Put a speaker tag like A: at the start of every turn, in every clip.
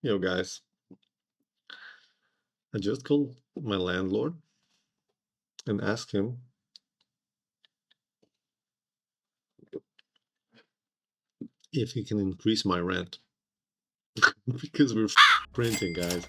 A: Yo, guys, I just called my landlord and asked him if he can increase my rent because we're printing, guys.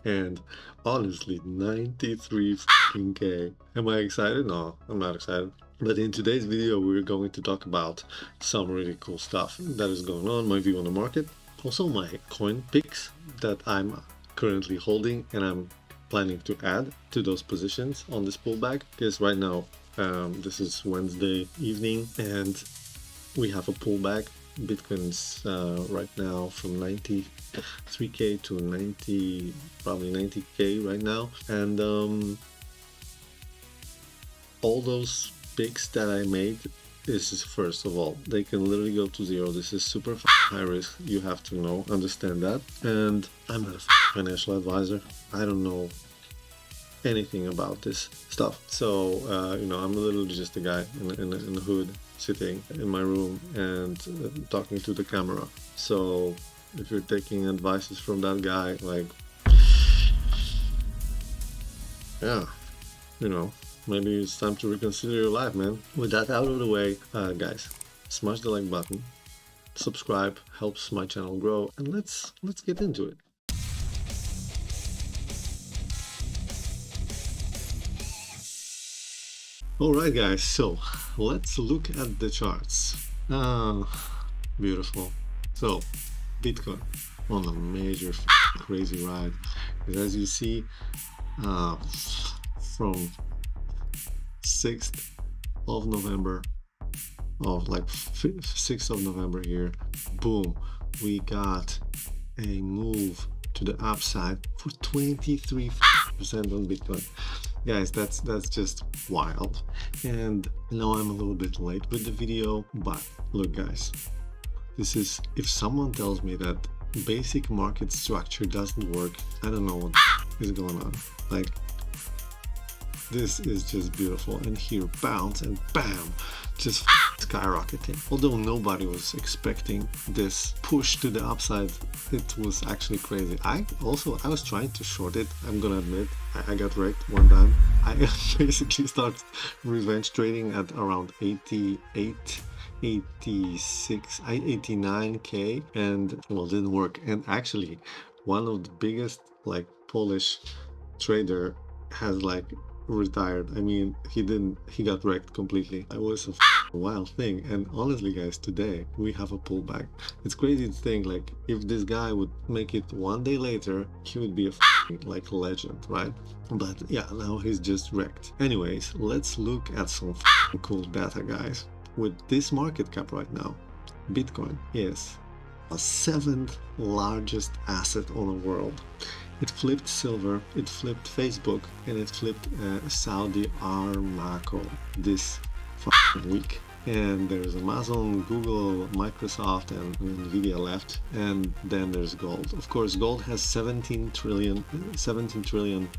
A: And honestly, 93K. Am I excited? No, I'm not excited. But in today's video, we're going to talk about some really cool stuff that is going on, my view on the market, also my coin picks that I'm currently holding and I'm planning to add to those positions on this pullback, because right now this is Wednesday evening and we have a pullback. Bitcoin's right now from 93K to 90, probably 90K right now, and all those picks that I made, this is, first of all, they can literally go to zero. This is super high risk. You have to understand that. And I'm not a financial advisor. I don't know anything about this stuff. So, I'm literally just a guy in the hood sitting in my room and talking to the camera. So if you're taking advices from that guy, like, yeah, maybe it's time to reconsider your life, man. With that out of the way, guys, smash the like button, subscribe, helps my channel grow, and let's get into it. Alright, guys, so let's look at the charts. Beautiful. So Bitcoin on a major crazy ride, because as you see, from 6th of November, of like 6th of November here, boom, we got a move to the upside for 23% on Bitcoin. Guys, that's just wild. And I know I'm a little bit late with the video, but look, guys, this is, if someone tells me that basic market structure doesn't work, I don't know what is going on. Like, this is just beautiful. And here, bounce and bam, just skyrocketing. Although nobody was expecting this push to the upside, it was actually crazy. I was trying to short it. I'm gonna admit, I got wrecked one time. I basically started revenge trading at around 88, 86, 89K, and well, didn't work. And actually, one of the biggest Polish trader has retired. I mean, he got wrecked completely. It was a wild thing. And honestly, guys, today we have a pullback. It's crazy to think, if this guy would make it one day later, he would be a legend, right? But yeah, now he's just wrecked. Anyways, let's look at some cool data, guys. With this market cap right now, Bitcoin is a 7th largest asset on the world. It flipped silver, it flipped Facebook, and it flipped Saudi Aramco this week. And there's Amazon, Google, Microsoft, and Nvidia left, and then there's gold. Of course, gold has 17 trillion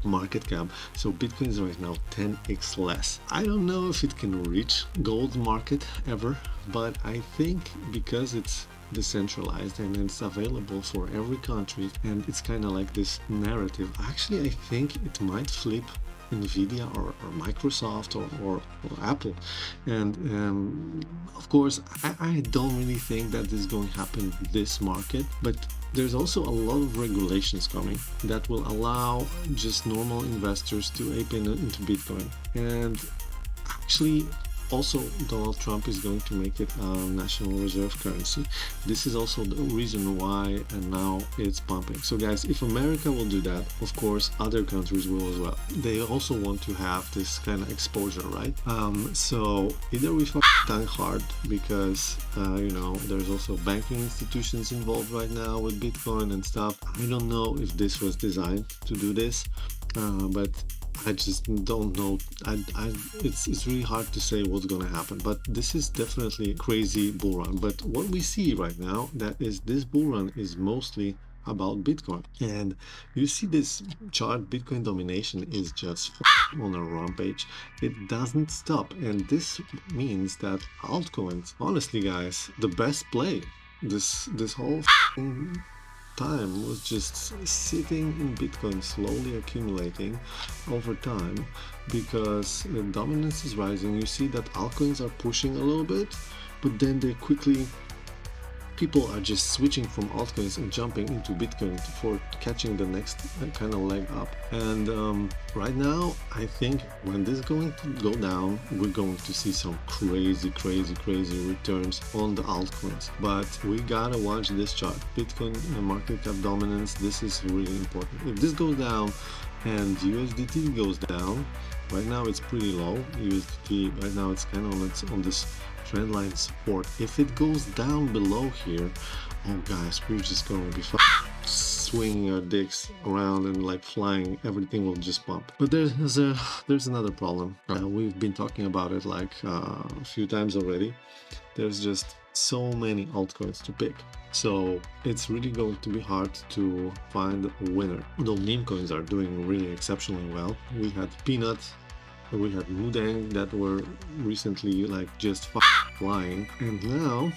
A: market cap, so Bitcoin is right now 10x less. I don't know if it can reach gold market ever, but I think because it's decentralized and it's available for every country, and it's kind of like this narrative, actually I think it might flip Nvidia or Microsoft or Apple. And of course, I don't really think that this is going to happen in this market, but there's also a lot of regulations coming that will allow just normal investors to ape into Bitcoin. And actually, also, Donald Trump is going to make it a national reserve currency. This is also the reason why, and now it's pumping. So guys, if America will do that, of course, other countries will as well. They also want to have this kind of exposure, right? So either we tank hard because, there's also banking institutions involved right now with Bitcoin and stuff. I don't know if this was designed to do this, but I just don't know. It's really hard to say what's gonna happen, but this is definitely a crazy bull run. But what we see right now, that is, this bull run is mostly about Bitcoin. And you see this chart, Bitcoin domination is just on a rampage. It doesn't stop, and this means that altcoins, honestly, guys, the best play this whole time was just sitting in Bitcoin, slowly accumulating over time, because the dominance is rising. You see that altcoins are pushing a little bit, but then they quickly, people are just switching from altcoins and jumping into Bitcoin for catching the next kind of leg up. And right now, I think when this is going to go down, we're going to see some crazy returns on the altcoins. But we gotta watch this chart. Bitcoin market cap dominance, this is really important. If this goes down and USDT goes down, right now it's pretty low. USDT right now it's kind of on this trend line support. If it goes down below here, oh guys, we're just going to be swinging our dicks around and like flying. Everything will just pump. But there's another problem. We've been talking about it like a few times already. There's just so many altcoins to pick, so it's really going to be hard to find a winner. Though meme coins are doing really exceptionally well. We had Peanut, we had Mudang that were recently like just flying, and now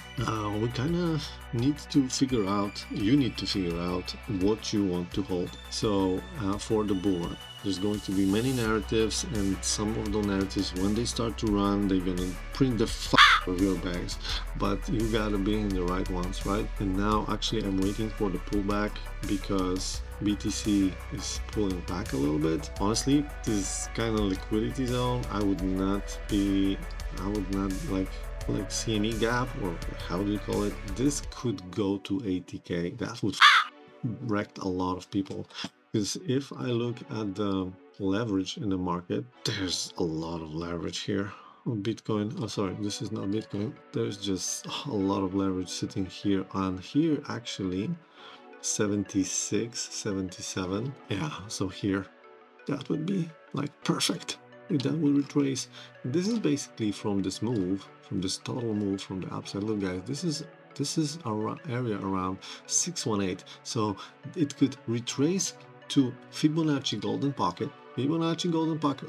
A: we kind of need to figure out, you need to figure out what you want to hold. So for the bull run, there's going to be many narratives, and some of the narratives, when they start to run, they're gonna print the of your bags, but you gotta be in the right ones, right? And now actually I'm waiting for the pullback because BTC is pulling back a little bit. Honestly, this kind of liquidity zone, I would not like CME gap, or how do you call it? This could go to 80k. That would wreck a lot of people. Because if I look at the leverage in the market, there's a lot of leverage here on Bitcoin. Oh, sorry, this is not Bitcoin. There's just a lot of leverage sitting here on here, actually 76, 77. Yeah, so here, that would be like perfect. That will retrace. This is basically from this move, from this total move from the upside. Look guys, this is our area around 618. So it could retrace to Fibonacci golden pocket,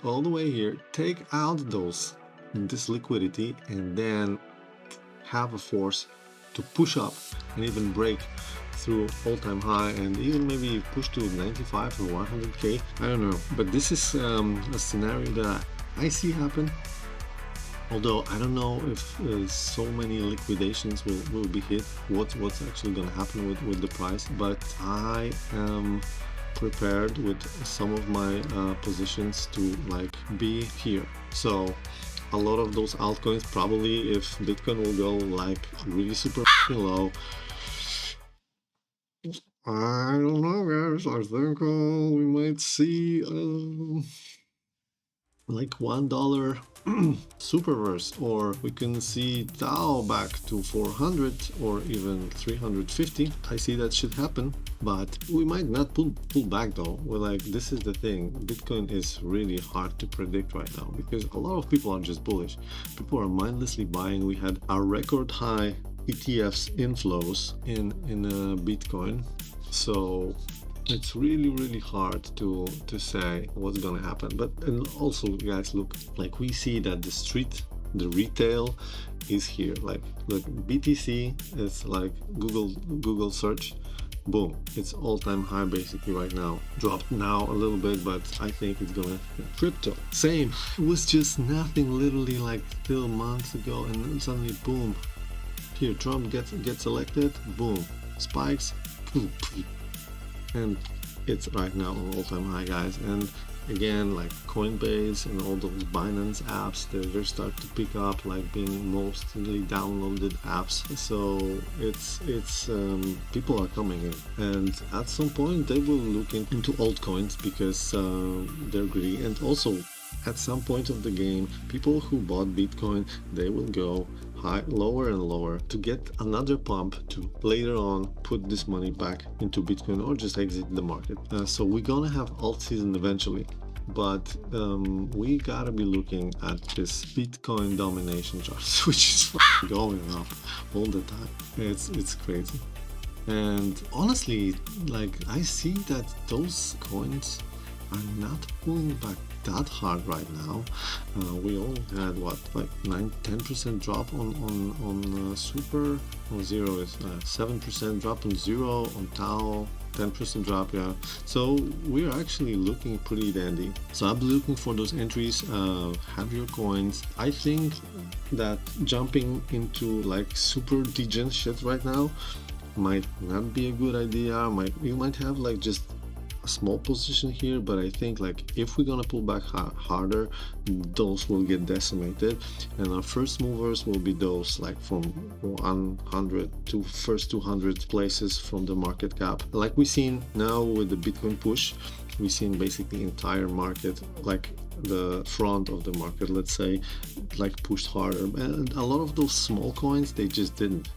A: all the way here, take out this liquidity, and then have a force to push up and even break through all-time high, and even maybe push to 95 or 100k. I don't know, but this is a scenario that I see happen. Although I don't know if so many liquidations will be hit, what's actually going to happen with the price, but I am prepared with some of my positions to like be here. So a lot of those altcoins, probably if Bitcoin will go like really super low, I don't know guys, I think we might see like $1 superverse, or we can see Tao back to 400 or even 350. I see that should happen, but we might not pull back though. We're like, this is the thing, Bitcoin is really hard to predict right now because a lot of people are just bullish. People are mindlessly buying. We had a record high ETFs inflows in Bitcoin, so it's really hard to say what's gonna happen. But and also guys, look, like we see that the retail is here. Like look, BTC is like Google search, boom, it's all-time high basically right now. Dropped now a little bit, but I think it's gonna crypto. Same, it was just nothing literally like till months ago, and then suddenly boom. Here Trump gets elected, boom, spikes, boom, and it's right now an all-time high guys. And again, like Coinbase and all those Binance apps, they're starting to pick up, like being mostly downloaded apps. So it's people are coming in, and at some point they will look into altcoins because they're greedy. And also at some point of the game, people who bought Bitcoin, they will go lower and lower to get another pump to later on put this money back into Bitcoin or just exit the market. So we're gonna have alt season eventually, but we gotta be looking at this Bitcoin domination chart, which is going up all the time. It's crazy. And honestly, like I see that those coins are not pulling back that hard right now. We only had what, like 9-10% drop on super. On zero is 7% drop on zero, on tau 10% drop. Yeah, so we're actually looking pretty dandy. So I'll be looking for those entries. Have your coins. I think that jumping into like super degen shit right now might not be a good idea. You might have like just a small position here, but I think like if we're gonna pull back harder, those will get decimated, and our first movers will be those like from 100 to first 200 places from the market cap. Like we've seen now with the Bitcoin push, we've seen basically entire market, like the front of the market, let's say, like pushed harder, and a lot of those small coins, they just didn't.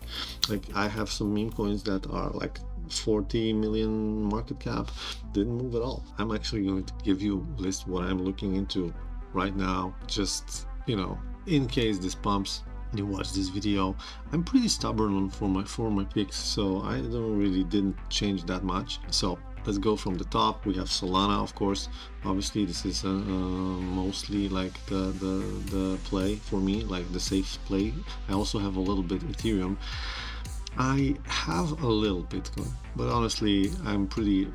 A: Like I have some meme coins that are like 40 million market cap, didn't move at all. I'm actually going to give you a list what I'm looking into right now, just, you know, in case this pumps. You watch this video. I'm pretty stubborn for my picks, so I didn't change that much. So let's go from the top. We have Solana, of course. Obviously, this is mostly like the play for me, like the safe play. I also have a little bit Ethereum. I have a little Bitcoin, but honestly, I'm pretty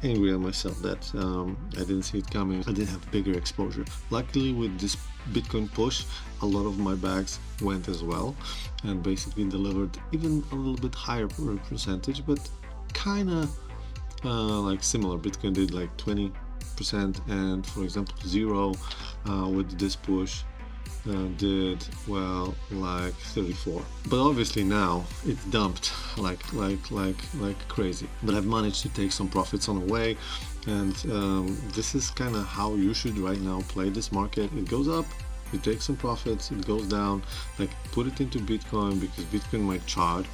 A: angry at myself that I didn't see it coming. I didn't have bigger exposure. Luckily, with this Bitcoin push, a lot of my bags went as well and basically delivered even a little bit higher percentage, but kind of like similar. Bitcoin did like 20%, and for example, Zero with this push did well like 34, but obviously now it's dumped like crazy. But I've managed to take some profits on the way, and this is kind of how you should right now play this market. It goes up, you take some profits, it goes down, like put it into Bitcoin, because Bitcoin might charge.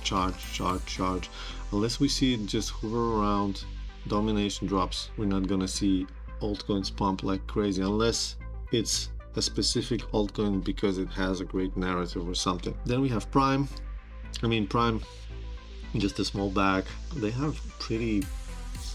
A: Unless we see it just hover around, domination drops, we're not gonna see altcoins pump like crazy unless it's a specific altcoin because it has a great narrative or something. Then we have Prime. Prime, just a small bag. They have pretty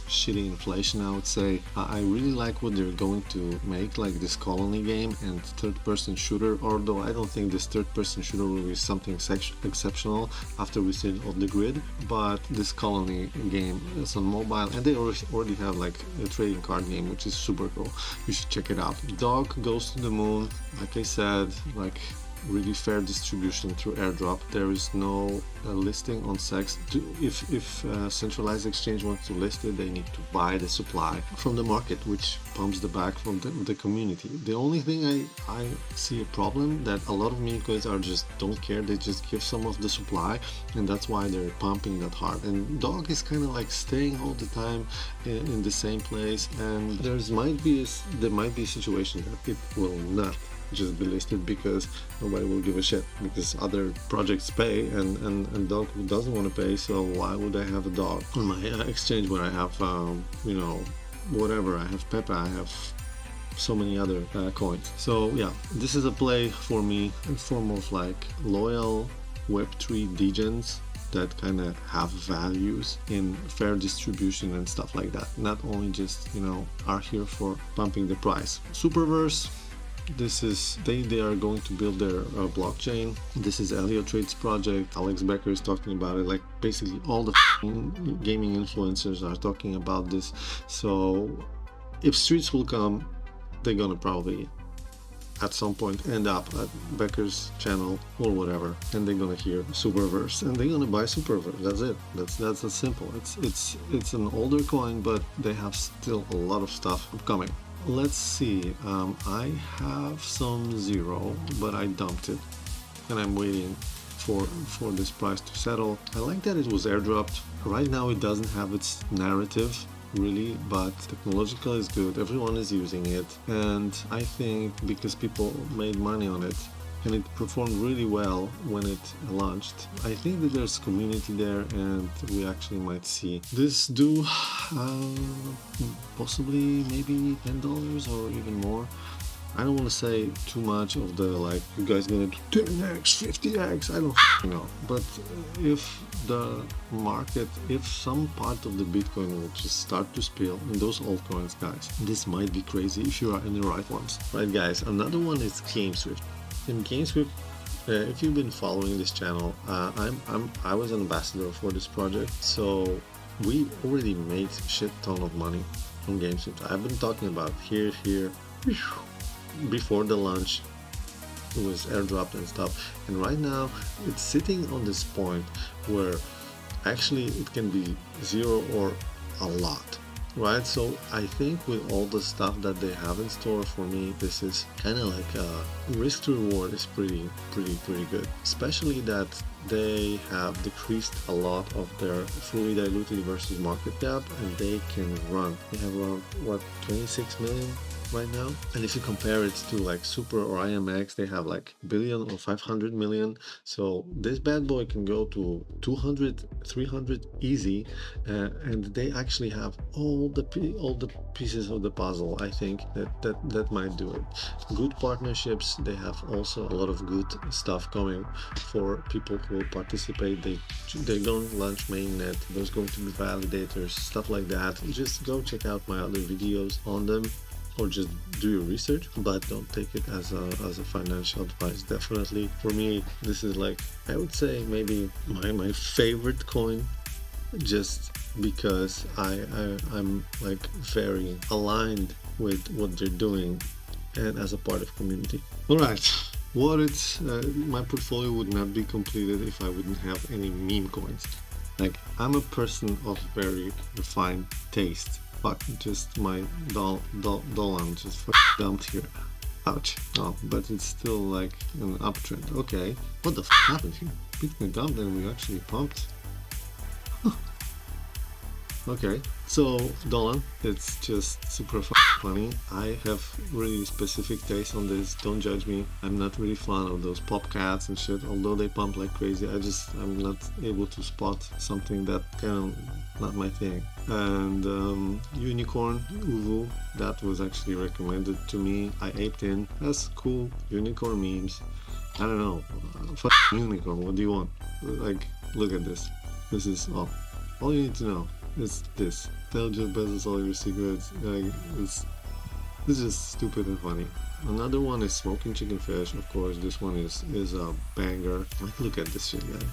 A: shitty inflation, I would say. I really like what they're going to make, like this colony game and third-person shooter, although I don't think this third-person shooter will be something exceptional after we see it off the grid. But this colony game is on mobile, and they already have like a trading card game, which is super cool. You should check it out. Dog goes to the moon. Like I said, like really fair distribution through airdrop. There is no listing on SEX. If centralized exchange wants to list it, they need to buy the supply from the market, which pumps the back from the community. The only thing I see a problem, that a lot of meme coins are just don't care. They just give some of the supply, and that's why they're pumping that hard. And Dog is kind of like staying all the time in the same place, and there might be a situation that it will not just be listed because nobody will give a shit, because other projects pay and Dog doesn't want to pay. So why would I have a Dog on my exchange where I have whatever, I have Pepe, I have so many other coins. So yeah, this is a play for me and foremost, like loyal Web3 degens that kind of have values in fair distribution and stuff like that, not only just, are here for pumping the price. Superverse, this is they are going to build their blockchain. This is Elliot Trade's project. Alex Becker is talking about it. Like basically all the gaming influencers are talking about this. So if streets will come, they're gonna probably at some point end up at Becker's channel or whatever, and they're gonna hear Superverse and they're gonna buy Superverse. That's it. That's as simple. It's an older coin, but they have still a lot of stuff coming. Let's see, I have some Zero, but I dumped it and I'm waiting for this price to settle. I like that it was airdropped. Right now it doesn't have its narrative really, but technological is good, everyone is using it, and I think because people made money on it and it performed really well when it launched, I think that there's community there, and we actually might see this do possibly maybe $10 or even more. I don't want to say too much of the like, you guys gonna do 10x, 50x, I don't know. But if the market, if some part of the Bitcoin will just start to spill in those altcoins, guys, this might be crazy if you are in the right ones. Right, guys, another one is GameSwift. In GameSwift, if you've been following this channel, I was an ambassador for this project, so we already made shit ton of money from GameSwift. I've been talking about here, before the launch. It was airdropped and stuff, and right now it's sitting on this point where actually it can be zero or a lot, right? So I think with all the stuff that they have in store, for me, this is kind of like risk to reward is pretty good, especially that they have decreased a lot of their fully diluted versus market cap, and they have around what, 26 million right now. And if you compare it to like Super or IMX, they have like billion or 500 million. So this bad boy can go to 200, 300 easy, and they actually have all the pieces of the puzzle. I think that might do it. Good partnerships. They have also a lot of good stuff coming for people who will participate. They're going to launch mainnet. There's going to be validators, stuff like that. Just go check out my other videos on them, or just do your research, but don't take it as a financial advice. Definitely for me, this is like, I would say maybe my favorite coin, just because I'm like very aligned with what they're doing and as a part of community. All right, my portfolio would not be completed if I wouldn't have any meme coins. Like, I'm a person of very refined taste. Fuck, just my dollar just dumped here. Ouch. Oh, but it's still like an uptrend. Okay, what the happened here? Bitcoin dumped and we actually pumped. Okay, so Dolan, it's just super funny. I have really specific taste on this. Don't judge me. I'm not really fan of those pop cats and shit. Although they pump like crazy, I'm not able to spot something that kind of not my thing. And Unicorn Uvu, that was actually recommended to me. I aped in. That's cool. Unicorn memes. I don't know. Unicorn. What do you want? Like, look at this. This is all you need to know. It's this. Tell Jeff Bezos all your secrets. Like, it's just stupid and funny. Another one is Smoking Chicken Fish. Of course, this one is a banger. Like, look at this shit, guys.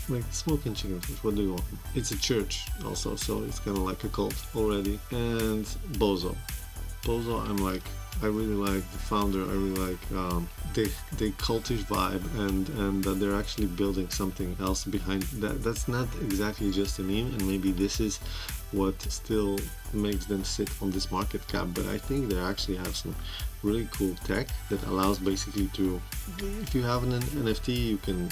A: Like, Smoking Chicken Fish, what do you want? It's a church also, so it's kind of like a cult already. And Bozo, I really like the founder. I really like the cultish vibe, and that they're actually building something else behind that. That's not exactly just a meme, and maybe this is what still makes them sit on this market cap. But I think they actually have some really cool tech that allows basically to, if you have an NFT, you can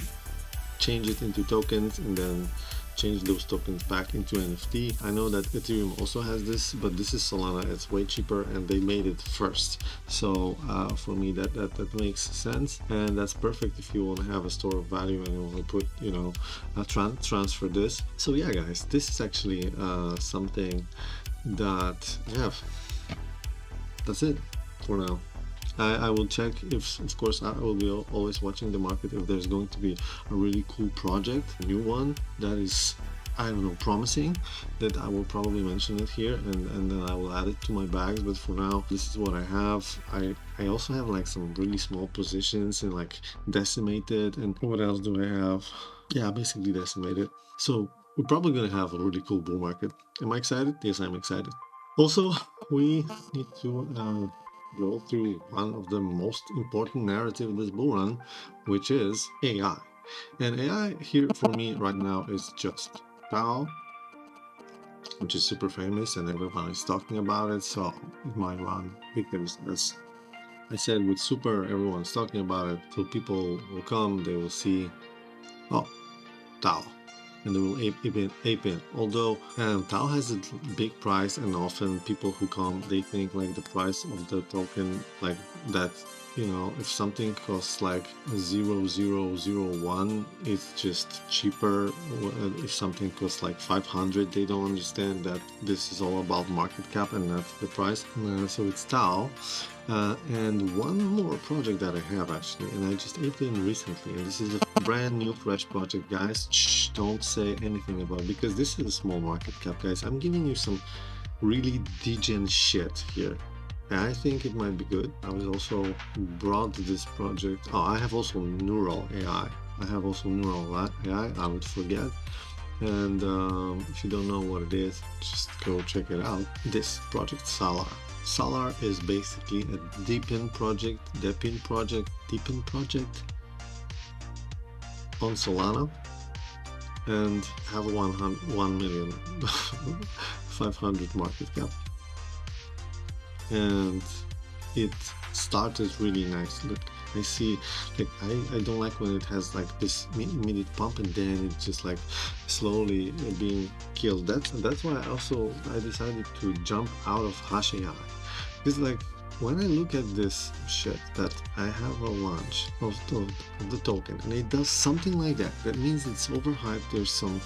A: change it into tokens and then change those tokens back into NFT. I know that Ethereum also has this, but this is Solana. It's way cheaper and they made it first. So for me, that makes sense, and that's perfect if you want to have a store of value and you want to put, transfer this. So yeah, guys, this is actually something that that's it for now. I will check if, of course, I will be always watching the market if there's going to be a really cool project, a new one that is, I don't know, promising, that I will probably mention it here, and then I will add it to my bags. But for now, this is what I have. I also have like some really small positions and like decimated, and what else do I have? Yeah, basically decimated. So we're probably gonna have a really cool bull market. Am I excited? Yes, I'm excited. Also, we need to go through one of the most important narratives of this bull run, which is AI. And AI here for me right now is just DAO, which is super famous and everyone is talking about it. So it might run because, as I said, with super, everyone's talking about it. So people will come, they will see, oh, DAO, and they will ape in. Although DAO has a big price, and often people who come, they think like the price of the token, like that you know, if something costs like 0.001, it's just cheaper. If something costs like 500, they don't understand that this is all about market cap and not the price. So it's Tao. And one more project that I have actually, and I just ate in recently, and this is a brand new fresh project, guys. Shh, don't say anything about it, because this is a small market cap, guys. I'm giving you some really degen shit here. I think it might be good. I was also brought this project. Oh, I have also Neural AI. I would forget. And if you don't know what it is, just go check it out. This project, Salar. Salar is basically a deepin project on Solana, and have 1,500,000 market cap. And it started really nice. Look, I see, like, I don't like when it has like this immediate pump and then it's just like slowly being killed. That's why I decided to jump out of Hash AI. Because like when I look at this shit, that I have a launch of the token and it does something like that, that means it's overhyped. There's some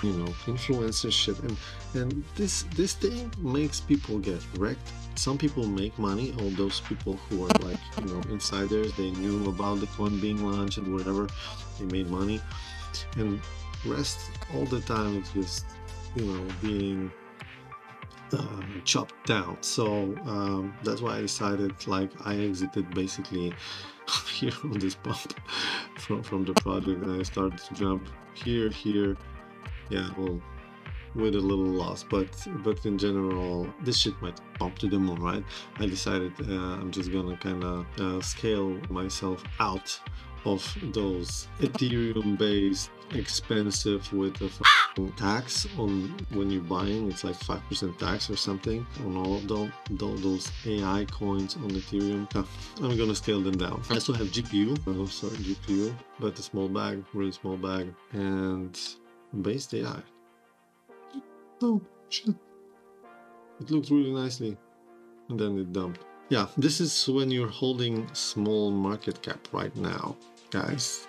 A: you know, influencer shit, and this thing makes people get wrecked. Some people make money. All those people who are like, you know, insiders, they knew about the coin being launched and whatever, they made money. And rest all the time it's just, you know, being chopped down. So that's why I decided, like, I exited basically here on this pump from the project, and I started to jump here. Yeah, well, with a little loss, but in general, this shit might pump to the moon, right? I decided I'm just gonna kind of scale myself out of those Ethereum-based expensive with a tax on when you're buying. It's like 5% tax or something on all of those AI coins on Ethereum. I'm gonna scale them down. I also have GPU, GPU, but a small bag, really small bag, and based AI. Oh shit, it looks really nicely, and then it dumped. Yeah, this is when you're holding small market cap right now, guys.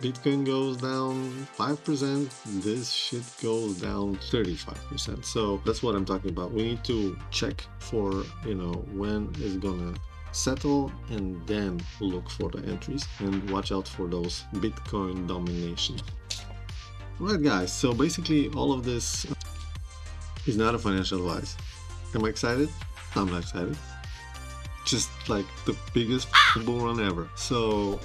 A: Bitcoin goes down 5%, this shit goes down 35%. So that's what I'm talking about. We need to check for, you know, when it's gonna settle, and then look for the entries and watch out for those Bitcoin domination. Right, guys, so basically all of this is not a financial advice. Am I excited? I'm not excited. Just like the biggest bull run ever. So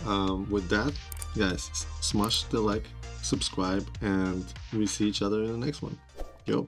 A: with that, guys, smash the like, subscribe, and we see each other in the next one. Yo.